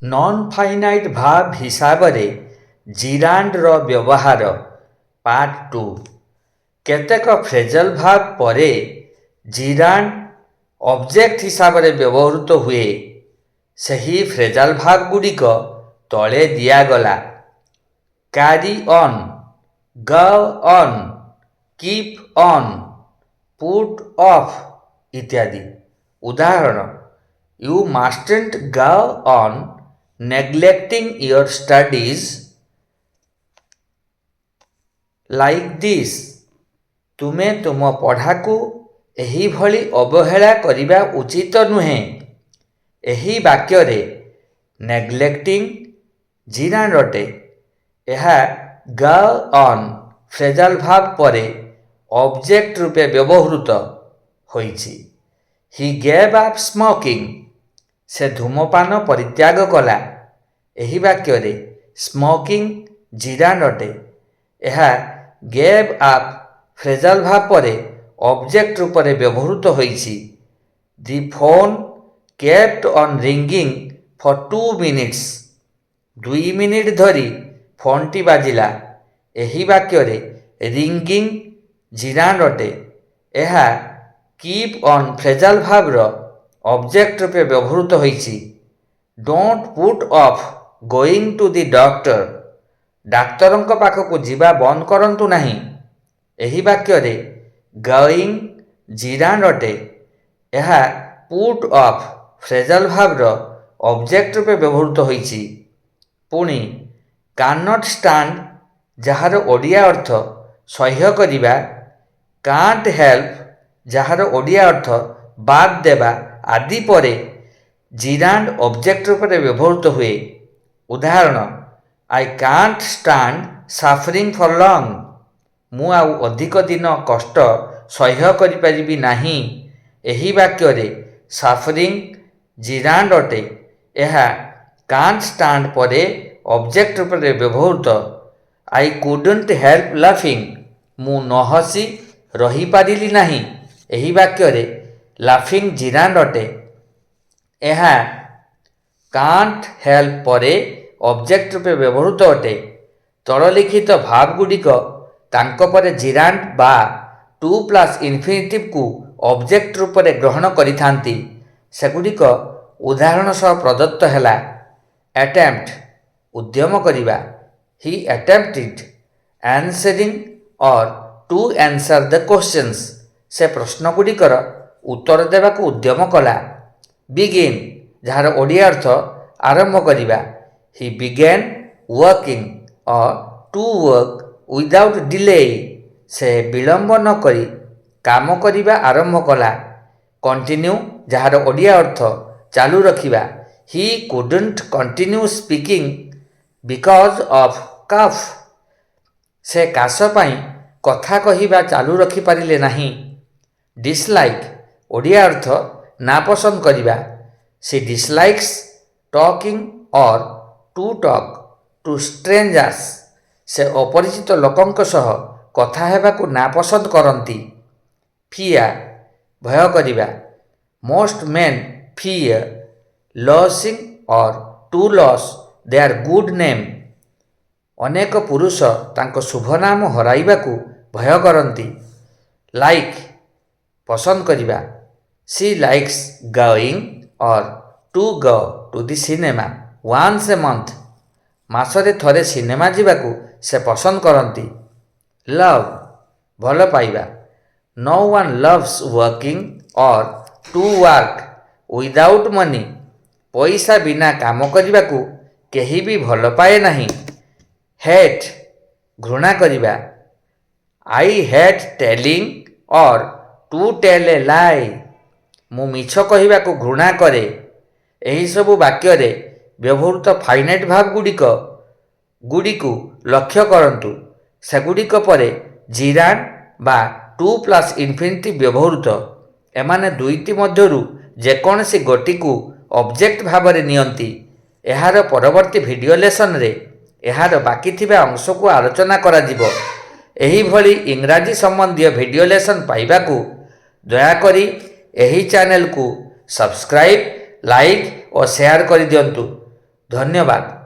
Non finite ଭାର୍ବ ହିସାବରେ ଜିରାଣ୍ଡର ବ୍ୟବହାର part 2। କେତେକ ଫ୍ରେଜାଲ୍ ଭାର୍ବ ପରେ ଜିରାଣ୍ଡ ଅବଜେକ୍ଟ ହିସାବରେ ବ୍ୟବହୃତ ହୁଏ। ସେହି ଫ୍ରେଜାଲ୍ ଭାର୍ବ ଗୁଡ଼ିକ ତଳେ ଦିଆଗଲା। Carry on, go on, keep on, put off ଇତ୍ୟାଦି। ଉଦାହରଣ: You mustn't go on neglecting your studies like this. ତୁମେ ତୁମ ପଢ଼ାକୁ ଏହିଭଳି ଅବହେଳା କରିବା ଉଚିତ ନୁହେଁ। ଏହି ବାକ୍ୟରେ ନେଗ୍ଲେକ୍ଟିଂ ଜିରାଣ୍ଡ ଅଟେ। ଏହା go on ଫ୍ରେଜାଲ୍ ଭାର୍ବ ପରେ ଅବଜେକ୍ଟ ରୂପେ ବ୍ୟବହୃତ ହୋଇଛି। He gave up smoking. ସେ ଧୂମପାନ ପରିତ୍ୟାଗ କଲା। ଏହି ବାକ୍ୟରେ ସ୍ମୋକିଂ ଜିରାଣ୍ଡ ଅଟେ। ଏହା ଗେଭ୍ ଅପ୍ ଫ୍ରେଜାଲ୍ ଭାର୍ବ ପରେ ଅବଜେକ୍ଟ ରୂପରେ ବ୍ୟବହୃତ ହୋଇଛି। The phone kept on ringing for 2 minutes. 2 minute ଧରି ଫୋନ୍ଟି ବାଜିଲା। ଏହି ବାକ୍ୟରେ ରିଙ୍ଗିଂ ଜିରାଣ୍ଡ ଅଟେ। ଏହା କିପ୍ ଅନ୍ ଫ୍ରେଜାଲ୍ ଭାର୍ବର ଅବଜେକ୍ଟ ରୂପେ ବ୍ୟବହୃତ ହୋଇଛି। Don't put off going to the doctor. ଡାକ୍ତରଙ୍କ ପାଖକୁ ଯିବା ବନ୍ଦ କରନ୍ତୁ ନାହିଁ। ଏହି ବାକ୍ୟରେ ଗୋଇଂ ଜିରାଣ୍ଡ ଅଟେ। ଏହା ପୁଟ୍ ଅଫ୍ ଫ୍ରେଜାଲ୍ ଭାର୍ବର ଅବଜେକ୍ଟ ରୂପେ ବ୍ୟବହୃତ ହୋଇଛି। ପୁଣି କାନ୍‌ନଟ୍ ଷ୍ଟାଣ୍ଡ, ଯାହାର ଓଡ଼ିଆ ଅର୍ଥ ସହ୍ୟ କରିବା, କାଣ୍ଟ ହେଲ୍ପ, ଯାହାର ଓଡ଼ିଆ ଅର୍ଥ ବାଦ ଦେବା ଆଦି ପରେ ଜିରାଣ୍ଡ ଅବଜେକ୍ଟ ରୂପରେ ବ୍ୟବହୃତ ହୁଏ। ଉଦାହରଣ: I can't stand suffering for long. ମୁଁ ଆଉ ଅଧିକ ଦିନ କଷ୍ଟ ସହ୍ୟ କରିପାରିବି ନାହିଁ। ଏହି ବାକ୍ୟରେ ସଫରିଂ ଜିରାଣ୍ଡ ଅଟେ। ଏହା କାଣ୍ଟ ଷ୍ଟାଣ୍ଡ ପରେ ଅବଜେକ୍ଟ ରୂପରେ ବ୍ୟବହୃତ। ଆଇ କୁଡଣ୍ଟ ହେଲ୍ପ ଲାଫିଂ. ମୁଁ ନ ହସି ରହିପାରିଲି ନାହିଁ। ଏହି ବାକ୍ୟରେ ଲାଫିଂ ଜିରାଣ୍ଡ ଅଟେ। ଏହା କାଣ୍ଟ ହେଲ୍ପ ପରେ ଅବଜେକ୍ଟ ରୂପେ ବ୍ୟବହୃତ ଅଟେ। ତଳଲିଖିତ ଭାର୍ବଗୁଡ଼ିକ ତାଙ୍କ ପରେ ଜିରାଣ୍ଡ ବା ଟୁ ପ୍ଲସ୍ ଇନଫିନିଟିଭ୍‌କୁ ଅବଜେକ୍ଟ ରୂପରେ ଗ୍ରହଣ କରିଥାନ୍ତି। ସେଗୁଡ଼ିକ ଉଦାହରଣ ସହ ପ୍ରଦତ୍ତ ହେଲା: ଆଟେମ୍ପ୍ଟ, ଉଦ୍ୟମ କରିବା। ହି ଆଟେମ୍ପ୍ଟେଡ୍ ଆନ୍ସରିଂ or two answer the questions. ସେ ପ୍ରଶ୍ନଗୁଡ଼ିକର ଉତ୍ତର ଦେବାକୁ ଉଦ୍ୟମ କଲା। ବିଗିନ୍, ଯାହାର ଓଡ଼ିଆ ଅର୍ଥ ଆରମ୍ଭ କରିବା। He began working or to work without delay. ସେ ବିଳମ୍ବ ନ କରି କାମ କରିବା ଆରମ୍ଭ କଲା। କଣ୍ଟିନ୍ୟୁ, ଯାହାର ଓଡ଼ିଆ ଅର୍ଥ ଚାଲୁ ରଖିବା। He couldn't continue speaking because of cough. ସେ କାଶ ପାଇଁ କଥା କହିବା ଚାଲୁ ରଖିପାରିଲେ ନାହିଁ। ଡିସଲାଇକ୍, ଓଡ଼ିଆ ଅର୍ଥ ନାପସନ୍ଦ କରିବା। She dislikes talking or to talk to strangers. ସେ ଅପରିଚିତ ଲୋକଙ୍କ ସହ କଥା ହେବାକୁ ନାପସନ୍ଦ କରନ୍ତି। ଫିଆର୍, ଭୟ କରିବା। Most men fear losing or to lose their good name. ଅନେକ ପୁରୁଷ ତାଙ୍କ ଶୁଭ ନାମ ହରାଇବାକୁ ଭୟ କରନ୍ତି। ଲାଇକ୍, ପସନ୍ଦ କରିବା। C likes going or to go to the cinema once A month. ମାସରେ ଥରେ ସିନେମା ଯିବାକୁ ସେ ପସନ୍ଦ କରନ୍ତି। ଲଭ୍, ଭଲ ପାଇବା। No one loves working or to work without money. ପଇସା ବିନା କାମ କରିବାକୁ କେହି ବି ଭଲ ପାଏ ନାହିଁ। ହେଟ୍, ଘୃଣା କରିବା। I hate telling or to tell a lie. ମୁଁ ମିଛ କହିବାକୁ ଘୃଣା କରେ। ଏହିସବୁ ବାକ୍ୟରେ ବ୍ୟବହୃତ ଫାଇନାଇଟ୍ ଭାର୍ବଗୁଡ଼ିକୁ ଲକ୍ଷ୍ୟ କରନ୍ତୁ। ସେଗୁଡ଼ିକ ପରେ ଜିରାଣ୍ଡ ବା ଟୁ ପ୍ଲସ୍ ଇନଫିନିଟିଭ୍ ବ୍ୟବହୃତ। ଏମାନେ ଦୁଇଟି ମଧ୍ୟରୁ ଯେକୌଣସି ଗୋଟିକୁ ଅବଜେକ୍ଟ ଭାବରେ ନିଅନ୍ତି। ଏହାର ପରବର୍ତ୍ତୀ ଭିଡ଼ିଓ ଲେସନରେ ଏହାର ବାକି ଥିବା ଅଂଶକୁ ଆଲୋଚନା କରାଯିବ। ଏହିଭଳି ଇଂରାଜୀ ସମ୍ବନ୍ଧୀୟ ଭିଡ଼ିଓ ଲେସନ୍ ପାଇବାକୁ ଦୟାକରି ଏହି ଚ୍ୟାନେଲକୁ ସବସ୍କ୍ରାଇବ୍, ଲାଇକ୍ ଓ ସେୟାର କରିଦିଅନ୍ତୁ। ଧନ୍ୟବାଦ।